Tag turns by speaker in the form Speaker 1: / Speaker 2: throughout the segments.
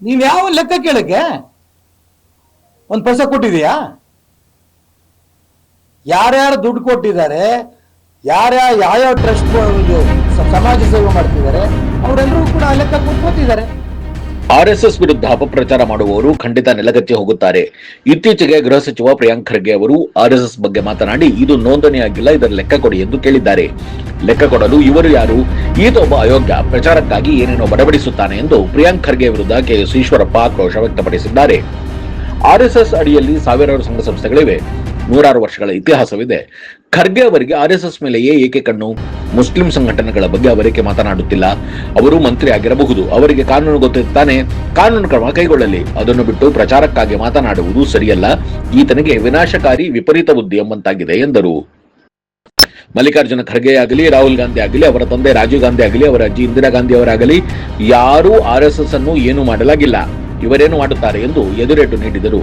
Speaker 1: ನೀವ್ ಯಾವ ಲೆಕ್ಕ ಕೇಳಕ್ಕೆ ಒಂದು ಪೈಸೆ ಕೊಟ್ಟಿದೀಯಾ? ಯಾರ್ಯಾರು ದುಡ್ಡು ಕೊಟ್ಟಿದ್ದಾರೆ, ಯಾವ್ಯಾವ ಟ್ರಸ್ಟ್ ಸಮಾಜ ಸೇವೆ ಮಾಡ್ತಿದ್ದಾರೆ, ಅವರೆಲ್ಲರೂ ಕೂಡ ಆ ಲೆಕ್ಕ ಕೊಟ್ಟಿದ್ದಾರೆ.
Speaker 2: ಆರ್ಎಸ್ಎಸ್ ವಿರುದ್ಧ ಅಪಪ್ರಚಾರ ಮಾಡುವವರು ಖಂಡಿತ ನೆಲಗಚ್ಚಿ ಹೋಗುತ್ತಾರೆ. ಇತ್ತೀಚೆಗೆ ಗೃಹ ಸಚಿವ ಪ್ರಿಯಾಂಕ್ ಖರ್ಗೆ ಅವರು ಆರ್ಎಸ್ಎಸ್ ಬಗ್ಗೆ ಮಾತನಾಡಿ, ಇದು ನೋಂದಣಿಯಾಗಿಲ್ಲ, ಇದರ ಲೆಕ್ಕ ಕೊಡಿ ಎಂದು ಕೇಳಿದ್ದಾರೆ. ಲೆಕ್ಕ ಕೊಡಲು ಇವರು ಯಾರು? ಈತ ಒಬ್ಬ ಅಯೋಗ್ಯ, ಪ್ರಚಾರಕ್ಕಾಗಿ ಏನೇನೋ ಬಡಬಡಿಸುತ್ತಾನೆ ಎಂದು ಪ್ರಿಯಾಂಕ್ ಖರ್ಗೆ ವಿರುದ್ಧ ಕೆಎಸ್ ಈಶ್ವರಪ್ಪ ಆಕ್ರೋಶ ವ್ಯಕ್ತಪಡಿಸಿದ್ದಾರೆ. ಆರ್ಎಸ್ಎಸ್ ಅಡಿಯಲ್ಲಿ ಸಾವಿರಾರು ಸಂಘ ಸಂಸ್ಥೆಗಳಿವೆ, ನೂರಾರು ವರ್ಷಗಳ ಇತಿಹಾಸವಿದೆ. ಖರ್ಗೆ ಅವರಿಗೆ ಆರ್ಎಸ್ಎಸ್ ಮೇಲೆಯೇ ಏಕೆ ಕಣ್ಣು? ಮುಸ್ಲಿಂ ಸಂಘಟನೆಗಳ ಬಗ್ಗೆ ಅವರೇಕೆ ಮಾತನಾಡುತ್ತಿಲ್ಲ? ಅವರು ಮಂತ್ರಿ ಆಗಿರಬಹುದು, ಅವರಿಗೆ ಕಾನೂನು ಗೊತ್ತಿರುತ್ತಾನೆ, ಕಾನೂನು ಕ್ರಮ ಕೈಗೊಳ್ಳಲಿ. ಅದನ್ನು ಬಿಟ್ಟು ಪ್ರಚಾರಕ್ಕಾಗಿ ಮಾತನಾಡುವುದು ಸರಿಯಲ್ಲ. ಈತನಿಗೆ ವಿನಾಶಕಾರಿ ವಿಪರೀತ ಬುದ್ಧಿ ಎಂಬಂತಾಗಿದೆ ಎಂದರು. ಮಲ್ಲಿಕಾರ್ಜುನ ಖರ್ಗೆ ಆಗಲಿ, ರಾಹುಲ್ ಗಾಂಧಿ ಆಗಲಿ, ಅವರ ತಂದೆ ರಾಜೀವ್ ಗಾಂಧಿ ಆಗಲಿ, ಅವರ ಅಜ್ಜಿ ಇಂದಿರಾ ಗಾಂಧಿ ಅವರಾಗಲಿ, ಯಾರೂ ಆರ್ಎಸ್ಎಸ್ ಅನ್ನು ಏನೂ ಮಾಡಲಾಗಿಲ್ಲ. ಇವರೇನು ಮಾಡುತ್ತಾರೆ ಎಂದು ಎದುರೇಟು ನೀಡಿದರು.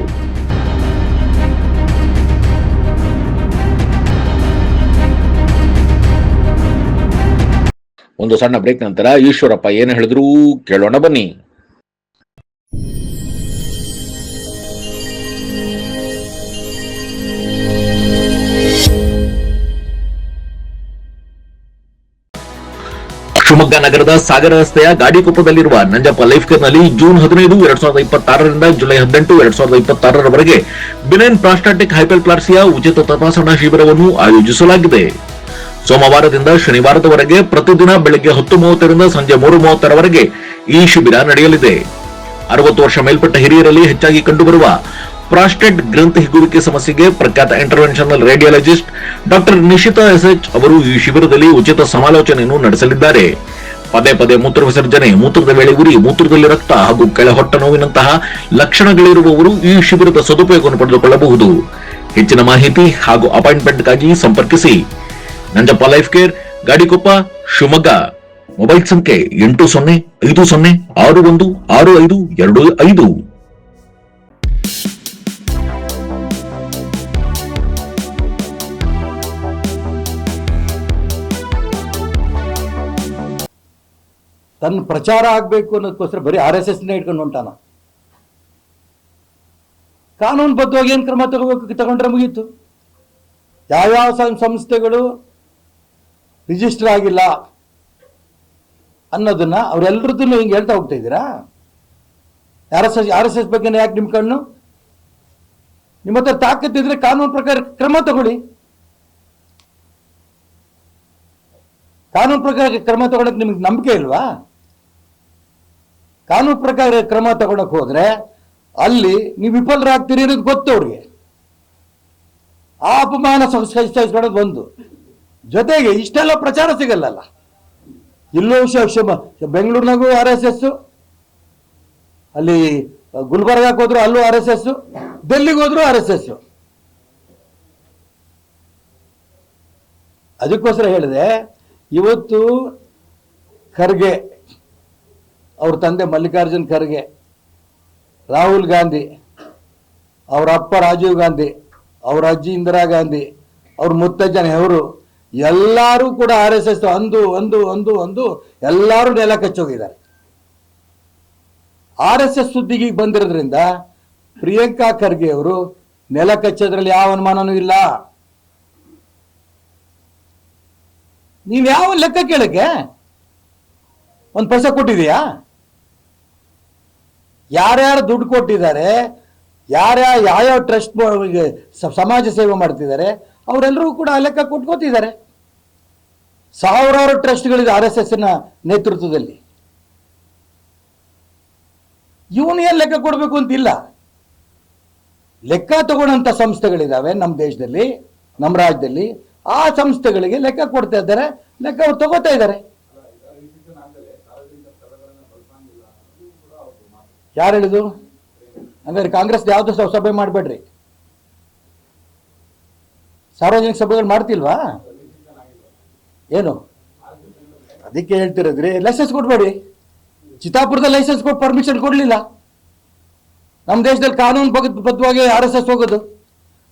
Speaker 2: ಒಂದು ಸಣ್ಣ ಬ್ರೇಕ್ ನಂತರ ಈಶ್ವರಪ್ಪ ಏನು ಹೇಳಿದ್ರು ಕೇಳೋಣ ಬನ್ನಿ. ಶಿವಮೊಗ್ಗ ನಗರದ ಸಾಗರ ರಸ್ತೆಯ ಗಾಡಿಕೊಪ್ಪದಲ್ಲಿರುವ ನಂಜಪ್ಪ ಲೈಫ್ ಕೇರ್ನಲ್ಲಿ ಜೂನ್ 15, 2026ರಿಂದ ಜುಲೈ 18, 2026ರವರೆಗೆ ಬಿನೈನ್ ಪ್ರಾಸ್ಟಾಟಿಕ್ ಹೈಪರ್ಪ್ಲಾಸಿಯಾ ಉಚಿತ ತಪಾಸಣಾ ಶಿಬಿರವನ್ನು ಆಯೋಜಿಸಲಾಗಿದೆ. ಸೋಮವಾರದಿಂದ ಶನಿವಾರದವರೆಗೆ ಪ್ರತಿದಿನ ಬೆಳಗ್ಗೆ 10:30ರಿಂದ ಸಂಜೆ 3:30ರವರೆಗೆ ಈ ಶಿಬಿರ ನಡೆಯಲಿದೆ. 60 ವರ್ಷ ಮೇಲ್ಪಟ್ಟ ಹಿರಿಯರಲ್ಲಿ ಹೆಚ್ಚಾಗಿ ಕಂಡುಬರುವ ಪ್ರಾಸ್ಟೇಟ್ ಗ್ರಂಥಿ ಹಿಗ್ಗುವಿಕೆ ಸಮಸ್ಯೆಗೆ ಪ್ರಖ್ಯಾತ interventional radiologist doctor Nishita SH ಅವರು ಈ ಶಿಬಿರದಲ್ಲಿ ಉಚಿತ ಸಮಾಲೋಚನೆಯನ್ನು ನಡೆಸಲಿದ್ದಾರೆ. ಪದೇ ಪದೇ ಮೂತ್ರ ವಿಸರ್ಜನೆ, ಮೂತ್ರದ ವೇಳೆ ಉರಿ, ಮೂತ್ರದಲ್ಲಿ ರಕ್ತ ಹಾಗೂ ಕೆಳ ಹೊಟ್ಟೆ ನೋವಿನಂತಹ ಲಕ್ಷಣಗಳಿರುವವರು ಈ ಶಿಬಿರದ ಸದುಪಯೋಗವನ್ನು ಪಡೆದುಕೊಳ್ಳಬಹುದು. ಹೆಚ್ಚಿನ ಮಾಹಿತಿ ಹಾಗೂ ಅಪಾಯಿಂಟ್ಮೆಂಟ್ಗಾಗಿ ಸಂಪರ್ಕಿಸಿ Nanjappa life care, Gadikoppa, Shivamogga. Mobile ಸಂಖ್ಯೆ 8050616525.
Speaker 1: ತನ್ನ ಪ್ರಚಾರ ಆಗ್ಬೇಕು ಅನ್ನೋದಕ್ಕೋಸ್ಕರ ಬರೀ RSS ಇಟ್ಕೊಂಡು ಹೊಂಟಾನ. ಕಾನೂನು ಬದ್ಧವಾಗಿ ಏನು ಕ್ರಮ ತಗೊಂಡ್ರೆ ಮುಗೀತು. ಯಾವ್ಯಾವ ಸಂಸ್ಥೆಗಳು ರಿಜಿಸ್ಟರ್ ಆಗಿಲ್ಲ ಅನ್ನೋದನ್ನ ಅವರೆಲ್ಲರದ್ದು ಹಿಂಗೆ ಹೇಳ್ತಾ ಹೋಗ್ತಾ ಇದ್ದೀರಾ? RSS ಬಗ್ಗೆ ಯಾಕೆ ನಿಮ್ಮ ಕಣ್ಣು? ನಿಮ್ಮ ಹತ್ರ ತಾಕತ್ತಿದ್ರೆ ಕಾನೂನು ಪ್ರಕಾರ ಕ್ರಮ ತಗೊಳ್ಳಿ. ಕಾನೂನು ಪ್ರಕಾರ ಕ್ರಮ ತಗೊಳಕ್ ನಿಮ್ಗೆ ನಂಬಿಕೆ ಇಲ್ವಾ? ಕಾನೂನು ಪ್ರಕಾರ ಕ್ರಮ ತಗೊಳಕ್ ಹೋದ್ರೆ ಅಲ್ಲಿ ನೀವು ವಿಫಲರಾಗ್ತೀರಿ ಅನ್ನೋದು ಗೊತ್ತು ಅವ್ರಿಗೆ. ಆ ಅಪಮಾನ ಸಹಿಸ್ಕೊಳ್ಳೋದು ಒಂದು. ಜೊತೆಗೆ ಇಷ್ಟೆಲ್ಲ ಪ್ರಚಾರ ಸಿಗಲ್ಲ. ಇಲ್ಲೂ ಬೆಂಗಳೂರಿನಾಗೂ RSS, ಅಲ್ಲಿ ಗುಲ್ಬರ್ಗಕ್ಕೆ ಹೋದ್ರು ಅಲ್ಲೂ RSS, ಡೆಲ್ಲಿಗೆ ಹೋದ್ರು RSS. ಅದಕ್ಕೋಸ್ಕರ ಹೇಳಿದೆ, ಇವತ್ತು ಖರ್ಗೆ ಅವ್ರ ತಂದೆ ಮಲ್ಲಿಕಾರ್ಜುನ್ ಖರ್ಗೆ, ರಾಹುಲ್ ಗಾಂಧಿ, ಅವರ ಅಪ್ಪ ರಾಜೀವ್ ಗಾಂಧಿ, ಅವ್ರ ಅಜ್ಜಿ ಇಂದಿರಾ ಗಾಂಧಿ, ಅವ್ರ ಮುತ್ತಜ್ಜ ನೆಹರು, ಎಲ್ಲರೂ ಕೂಡ RSS ಅಂದು ಎಲ್ಲರೂ ನೆಲ ಕಚ್ಚೋಗಿದ್ದಾರೆ. RSS ಸುದ್ದಿಗೆ ಬಂದಿರೋದ್ರಿಂದ ಪ್ರಿಯಾಂಕಾ ಖರ್ಗೆ ಅವರು ನೆಲ ಕಚ್ಚೋದ್ರಲ್ಲಿ ಯಾವ ಅನುಮಾನನೂ ಇಲ್ಲ. ನೀವ್ ಯಾವ ಲೆಕ್ಕ ಕೇಳಕ್ಕೆ ಒಂದು ಪೈಸೆ ಕೊಟ್ಟಿದೀಯಾ? ಯಾರ್ಯಾರು ದುಡ್ಡು ಕೊಟ್ಟಿದ್ದಾರೆ, ಯಾವ್ಯಾವ ಟ್ರಸ್ಟ್ ಸಮಾಜ ಸೇವೆ ಮಾಡ್ತಿದ್ದಾರೆ, ಅವರೆಲ್ಲರೂ ಕೂಡ ಆ ಲೆಕ್ಕ ಕೊಟ್ಕೋತಿದ್ದಾರೆ. ಸಾವಿರಾರು ಟ್ರಸ್ಟ್ಗಳಿದೆ RSS ನೇತೃತ್ವದಲ್ಲಿ. ಇವನು ಏನ್ ಲೆಕ್ಕ ಕೊಡಬೇಕು ಅಂತಿಲ್ಲ. ಲೆಕ್ಕ ತಗೊಳ್ಳೋಂಥ ಸಂಸ್ಥೆಗಳಿದಾವೆ ನಮ್ಮ ದೇಶದಲ್ಲಿ, ನಮ್ಮ ರಾಜ್ಯದಲ್ಲಿ. ಆ ಸಂಸ್ಥೆಗಳಿಗೆ ಲೆಕ್ಕ ಕೊಡ್ತಾ ಇದ್ದಾರೆ, ಲೆಕ್ಕ ಅವ್ರು ತಗೋತಾ ಇದ್ದಾರೆ. ಯಾರು ಹೇಳಿದು? ಹಂಗಾದ್ರೆ ಕಾಂಗ್ರೆಸ್ ಯಾವ್ದು ಸಭೆ ಮಾಡಬೇಡ್ರಿ. ಸಾರ್ವಜನಿಕ ಸಭೆಗಳು ಮಾಡ್ತಿಲ್ವಾ? ಏನು ಅದಕ್ಕೆ ಹೇಳ್ತಿರೋದ್ರಿ, ಲೈಸೆನ್ಸ್ ಕೊಡ್ಬೇಡಿ. ಚಿತ್ತಾಪುರದ ಲೈಸೆನ್ಸ್ ಕೊಟ್ಟು ಪರ್ಮಿಷನ್ ಕೊಡ್ಲಿಲ್ಲ. ನಮ್ಮ ದೇಶದಲ್ಲಿ ಕಾನೂನು ಬದ್ಧವಾಗಿ RSS ಹೋಗೋದು.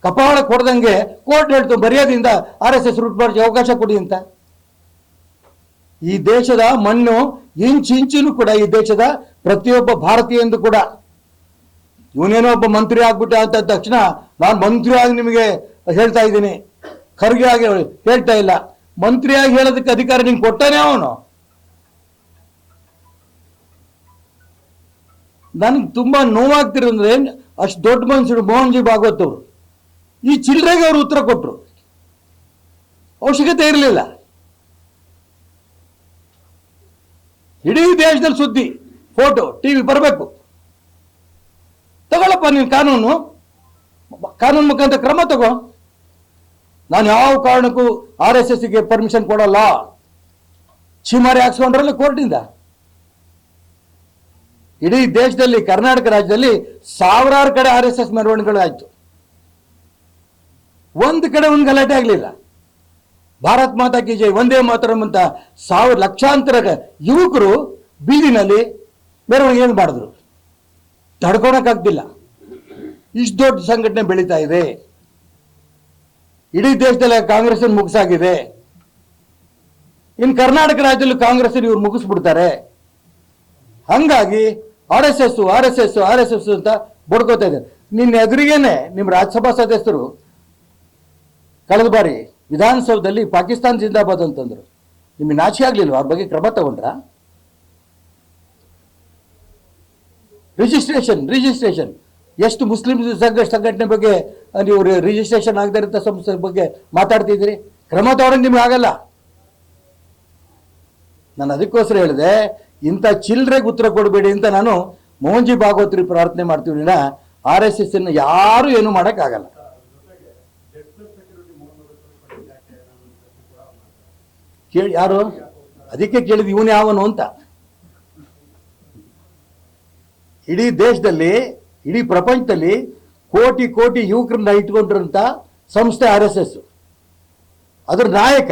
Speaker 1: ಕಪಾಳ ಕೊಡ್ದಂಗೆ ಕೋರ್ಟ್ ಹೇಳ್ತು ಮರ್ಯಾದೆಯಿಂದ RSS ರೂಟ್ ಮಾಡಿ ಅವಕಾಶ ಕೊಡಿ ಅಂತ. ಈ ದೇಶದ ಮಣ್ಣು ಇಂಚಿಂಚಿನೂ ಕೂಡ ಈ ದೇಶದ ಪ್ರತಿಯೊಬ್ಬ ಭಾರತೀಯಂದು ಕೂಡ. ಇವನೇನೋ ಒಬ್ಬ ಮಂತ್ರಿ ಆಗ್ಬಿಟ್ಟ ಅಂತ ತಕ್ಷಣ ನಾನು ಮಂತ್ರಿಯಾಗಿ ನಿಮಗೆ ಹೇಳ್ತಾ ಇದ್ದೀನಿ, ಖರ್ಗೆ ಆಗಿ ಹೇಳ್ತಾ ಇಲ್ಲ. ಮಂತ್ರಿಯಾಗಿ ಹೇಳೋದಕ್ಕೆ ಅಧಿಕಾರ ನಿಂಗೆ ಕೊಟ್ಟಾನೆ ಅವನು. ನನ್ಗೆ ತುಂಬಾ ನೋವಾಗ್ತಿರೋದ್ರೆ ಅಷ್ಟು ದೊಡ್ಡ ಮನುಷ್ಯರು ಮೋಹನ್ ಜಿ ಭಾಗವತ್ ಅವರು ಈ ಚಿಲ್ಲರೆಗೆ ಅವರು ಉತ್ತರ ಕೊಟ್ಟರು. ಅವಶ್ಯಕತೆ ಇರಲಿಲ್ಲ. ಇಡೀ ದೇಶದಲ್ಲಿ ಸುದ್ದಿ, ಫೋಟೋ, ಟಿವಿ ಬರಬೇಕು. ತಗೊಳಪ್ಪ ನೀನು ಕಾನೂನು ಮುಖಾಂತರ ಕ್ರಮ ತಗೋ. ನಾನು ಯಾವ ಕಾರಣಕ್ಕೂ RSSಗೆ ಪರ್ಮಿಷನ್ ಕೊಡಲ್ಲ. ಚಿಮಾರಿ ಹಾಕ್ಸ್ಕೊಂಡ್ರಲ್ಲ ಕೋರ್ಟಿಂದ. ಇಡೀ ದೇಶದಲ್ಲಿ ಕರ್ನಾಟಕ ರಾಜ್ಯದಲ್ಲಿ ಸಾವಿರಾರು ಕಡೆ RSS ಮೆರವಣಿಗೆಗಳು ಆಯ್ತು. ಒಂದು ಕಡೆ ಒಂದು ಗಲಾಟೆ ಆಗಲಿಲ್ಲ. ಭಾರತ್ ಮಾತಾ ಕಿ ಜೈ, ಒಂದೇ ಮಾತರಂ ಅಂತ ಲಕ್ಷಾಂತರ ಯುವಕರು ಬೀದಿನಲ್ಲಿ ಮೆರವಣಿಗೆ ಮಾಡಿದ್ರು. ತಡ್ಕೊಳಕ್ಕಾಗ್ತಿಲ್ಲ. ಇಷ್ಟು ದೊಡ್ಡ ಸಂಘಟನೆ ಬೆಳೀತಾ ಇದೆ. ಇಡೀ ದೇಶದಲ್ಲಿ ಕಾಂಗ್ರೆಸ್ ಮುಗಿಸಾಗಿದೆ. ಇನ್ನು ಕರ್ನಾಟಕ ರಾಜ್ಯದಲ್ಲೂ ಕಾಂಗ್ರೆಸ್ ಇವ್ರು ಮುಗಿಸ್ಬಿಡ್ತಾರೆ. ಹಂಗಾಗಿ RSS ಅಂತ ಬಡ್ಕೋತಾ ಇದ್ದಾರೆ. ನಿನ್ನ ಎದುರಿಗೇನೆ ನಿಮ್ಮ ರಾಜ್ಯಸಭಾ ಸದಸ್ಯರು ಕಳೆದ ಬಾರಿ ವಿಧಾನಸೌಧದಲ್ಲಿ ಪಾಕಿಸ್ತಾನ ಜಿಂದಾಬಾದ್ ಅಂತಂದ್ರು. ನಿಮಗೆ ನಾಚಿಕೆ ಆಗ್ಲಿಲ್ವಾ? ಅವ್ರ ಬಗ್ಗೆ ಕ್ರಮ ತಗೊಂಡ್ರ? ರಿಜಿಸ್ಟ್ರೇಷನ್ ಎಷ್ಟು ಮುಸ್ಲಿಂ ಸಂಘಟನೆ ಬಗ್ಗೆ ನೀವು ರಿಜಿಸ್ಟ್ರೇಷನ್ ಆಗದೇ ಇರೋ ಸಂಸ್ಥೆ ಬಗ್ಗೆ ಮಾತಾಡ್ತಿದ್ದೀರಿ. ಕ್ರಮ ತಗೊಂಡು ನಿಮ್ಗೆ ಆಗಲ್ಲ. ನಾನು ಅದಕ್ಕೋಸ್ಕರ ಹೇಳಿದೆ, ಇಂಥ ಚಿಲ್ಲರೆಗೆ ಉತ್ತರ ಕೊಡಬೇಡಿ ಅಂತ ನಾನು ಮೋಹನ್ ಜಿ ಭಾಗವತ್ರಿ ಪ್ರಾರ್ಥನೆ ಮಾಡ್ತೀವಿ. RSS ಯಾರು ಏನು ಮಾಡೋಕ್ಕಾಗಲ್ಲ. ಕೇಳಿ ಯಾರು? ಅದಕ್ಕೆ ಕೇಳಿದ್ ಇವನು ಯಾವನು ಅಂತ. ಇಡೀ ದೇಶದಲ್ಲಿ, ಇಡೀ ಪ್ರಪಂಚದಲ್ಲಿ ಕೋಟಿ ಕೋಟಿ ಯುವಕರನ್ನ ಇಟ್ಕೊಂಡಿರೋಂಥ ಸಂಸ್ಥೆ RSS. ಅದ್ರ ನಾಯಕ.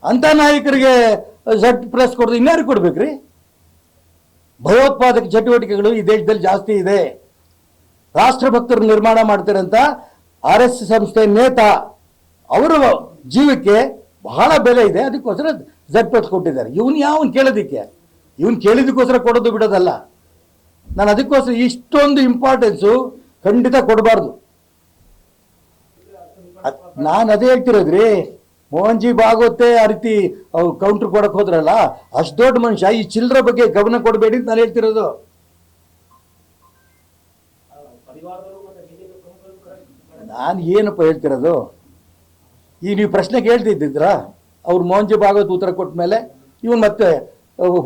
Speaker 1: ಅಂತ ನಾಯಕರಿಗೆ Z+ ಕೊಡೋದು ಇನ್ಯಾರಿಗೆ ಕೊಡ್ಬೇಕ್ರಿ? ಭಯೋತ್ಪಾದಕ ಚಟುವಟಿಕೆಗಳು ಈ ದೇಶದಲ್ಲಿ ಜಾಸ್ತಿ ಇದೆ. ರಾಷ್ಟ್ರಭಕ್ತರು ನಿರ್ಮಾಣ ಮಾಡ್ತಿರೋಂಥ RSS ಸಂಸ್ಥೆ ನೇತಾ ಅವರ ಜೀವಕ್ಕೆ ಬಹಳ ಬೆಲೆ ಇದೆ. ಅದಕ್ಕೋಸ್ಕರ Z+ ಕೊಟ್ಟಿದ್ದಾರೆ. ಇವನು ಯಾವನ್ ಕೇಳೋದಿಕ್ಕೆ? ಇವನ್ ಕೇಳಿದಕ್ಕೋಸ್ಕರ ಕೊಡೋದು ಬಿಡೋದಲ್ಲ. ನಾನು ಅದಕ್ಕೋಸ್ಕರ ಇಷ್ಟೊಂದು ಇಂಪಾರ್ಟೆನ್ಸು ಖಂಡಿತ ಕೊಡಬಾರ್ದು. ನಾನು ಅದೇ ಹೇಳ್ತಿರೋದ್ರಿ. ಮೋಹನ್ ಜಿ ಭಾಗವತೆ ಆ ರೀತಿ ಅವ್ರು ಕೌಂಟ್ರ್ ಕೊಡಕ್ ಹೋದ್ರಲ್ಲ, ಅಷ್ಟು ದೊಡ್ಡ ಮನುಷ್ಯ ಈ ಚಿಲ್ಲರ ಬಗ್ಗೆ ಗಮನ ಕೊಡಬೇಡಿ ಅಂತ ನಾನು ಹೇಳ್ತಿರೋದು. ನಾನು ಏನಪ್ಪ ಹೇಳ್ತಿರೋದು? ಈ ನೀವು ಪ್ರಶ್ನೆ ಕೇಳ್ತಿದ್ದಿದ್ರ ಅವ್ರು ಮೋಹನ್ ಜಿ ಭಾಗವತ್ ಉತ್ತರ ಕೊಟ್ಟ ಮೇಲೆ ಇವನು ಮತ್ತೆ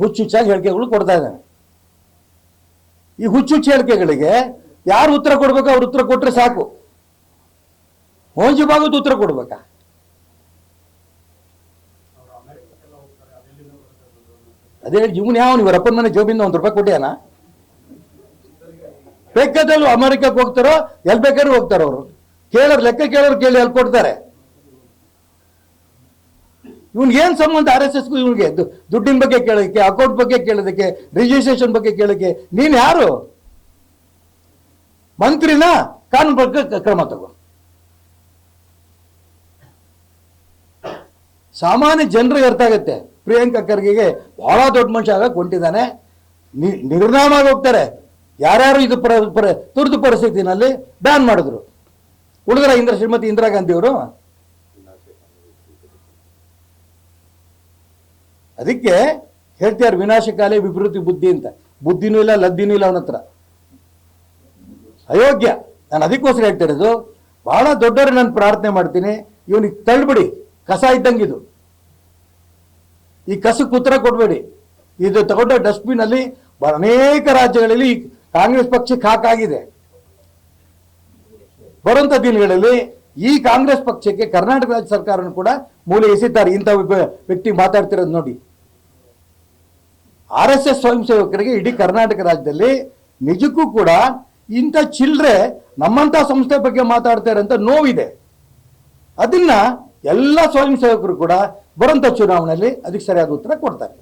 Speaker 1: ಹುಚ್ಚುಚ್ಚಾಗಿ ಹೇಳಿಕೆಗಳು ಕೊಡ್ತಾ ಇದ್ದಾನೆ. ಈ ಹುಚ್ಚುಚ್ಚು ಹೇಳಿಕೆಗಳಿಗೆ ಯಾರು ಉತ್ತರ ಕೊಡ್ಬೇಕು ಅವ್ರು ಉತ್ತರ ಕೊಟ್ರೆ ಸಾಕು. ಮೋಹನ್ ಜಿ ಭಾಗವತ್ ಉತ್ತರ ಕೊಡ್ಬೇಕಾ? ಅದೇ ಇವನು ಯಾವ ಇವರ ಅಪ್ಪನ ಮನೆ ಜೋಬಿಂದ ₹1 ಕೊಟ್ಟಿಯಾನ? ಬೇಕಾದಲ್ಲೂ ಅಮೆರಿಕಕ್ಕೆ ಹೋಗ್ತಾರೋ ಎಲ್ಲಿ ಬೇಕಾದ್ರೂ ಹೋಗ್ತಾರೋ. ಅವರು ಲೆಕ್ಕ ಕೇಳೋರು ಕೇಳಿ ಎಲ್ಲಿ ಕೊಡ್ತಾರೆ? ಇವನ್ಗೆ ಏನ್ ಸಂಬಂಧ RSSಗೂ? ಇವನಿಗೆ ದುಡ್ಡಿನ ಬಗ್ಗೆ ಕೇಳೋದಕ್ಕೆ, ಅಕೌಂಟ್ ಬಗ್ಗೆ ಕೇಳೋದಕ್ಕೆ, ರಿಜಿಸ್ಟ್ರೇಷನ್ ಬಗ್ಗೆ ಕೇಳೋಕ್ಕೆ ನೀನ್ ಯಾರು? ಮಂತ್ರಿನ? ಕಾನೂನು ಬಗ್ಗೆ ಕ್ರಮ ತಗೋ. ಸಾಮಾನ್ಯ ಜನರಿಗೆ ಅರ್ಥ ಆಗುತ್ತೆ. ಪ್ರಿಯಾಂಕಾ ಖರ್ಗೆಗೆ ಬಹಳ ದೊಡ್ಡ ಮನುಷ್ಯ ಆಗಕ್ಕೆ ಹೊಂಟಿದ್ದಾನೆ. ನಿರ್ನಾಮವಾಗಿ ಹೋಗ್ತಾರೆ. ಯಾರ್ಯಾರು ಇದು ತುರ್ತು ಪರಿಸ್ಥಿತಿನಲ್ಲಿ ಬ್ಯಾನ್ ಮಾಡಿದ್ರು. ಉಳಿದ್ರ ಶ್ರೀಮತಿ ಇಂದಿರಾ ಗಾಂಧಿ ಅವರು. ಅದಕ್ಕೆ ಹೇಳ್ತಾರೆ ವಿನಾಶಕಾಲಿ ವಿಭೃತಿ ಬುದ್ಧಿ ಅಂತ. ಬುದ್ಧಿನೂ ಇಲ್ಲ, ಲದ್ದಿನೂ ಇಲ್ಲ ಅವನ ಹತ್ರ. ಅಯೋಗ್ಯ. ನಾನು ಅದಕ್ಕೋಸ್ಕರ ಹೇಳ್ತಾ ಇರೋದು, ಬಹಳ ದೊಡ್ಡವರು ನಾನು ಪ್ರಾರ್ಥನೆ ಮಾಡ್ತೀನಿ, ಇವನಿಗೆ ತಳ್ಳಿಬಿಡಿ. ಕಸ ಇದ್ದಂಗಿದು. ಈ ಕಸಕ್ಕೆ ಉತ್ತರ ಕೊಡಬೇಡಿ. ಇದು ತಗೊಂಡ ಡಸ್ಟ್ಬಿನ್ ಅಲ್ಲಿ ಅನೇಕ ರಾಜ್ಯಗಳಲ್ಲಿ ಕಾಂಗ್ರೆಸ್ ಪಕ್ಷಕ್ಕೆ ಹಾಕಾಗಿದೆ. ಬರುವಂತ ದಿನಗಳಲ್ಲಿ ಈ ಕಾಂಗ್ರೆಸ್ ಪಕ್ಷಕ್ಕೆ ಕರ್ನಾಟಕ ರಾಜ್ಯ ಸರ್ಕಾರನು ಕೂಡ ಮೂಲೆ ಎಸೆತಾರೆ. ಇಂಥ ವ್ಯಕ್ತಿ ಮಾತಾಡ್ತಿರೋದು ನೋಡಿ. RSS ಸ್ವಯಂ ಸೇವಕರಿಗೆ ಇಡೀ ಕರ್ನಾಟಕ ರಾಜ್ಯದಲ್ಲಿ ನಿಜಕ್ಕೂ ಕೂಡ ಇಂಥ ಚಿಲ್ಲರೆ ನಮ್ಮಂತ ಸಂಸ್ಥೆ ಬಗ್ಗೆ ಮಾತಾಡ್ತಾರೆ ಅಂತ ನೋವಿದೆ. ಅದನ್ನ ಎಲ್ಲ ಸ್ವಯಂ ಸೇವಕರು ಕೂಡ ಬರುವಂತ ಚುನಾವಣೆಯಲ್ಲಿ ಅದಕ್ಕೆ ಸರಿಯಾದ ಉತ್ತರ ಕೊಡ್ತಾರೆ.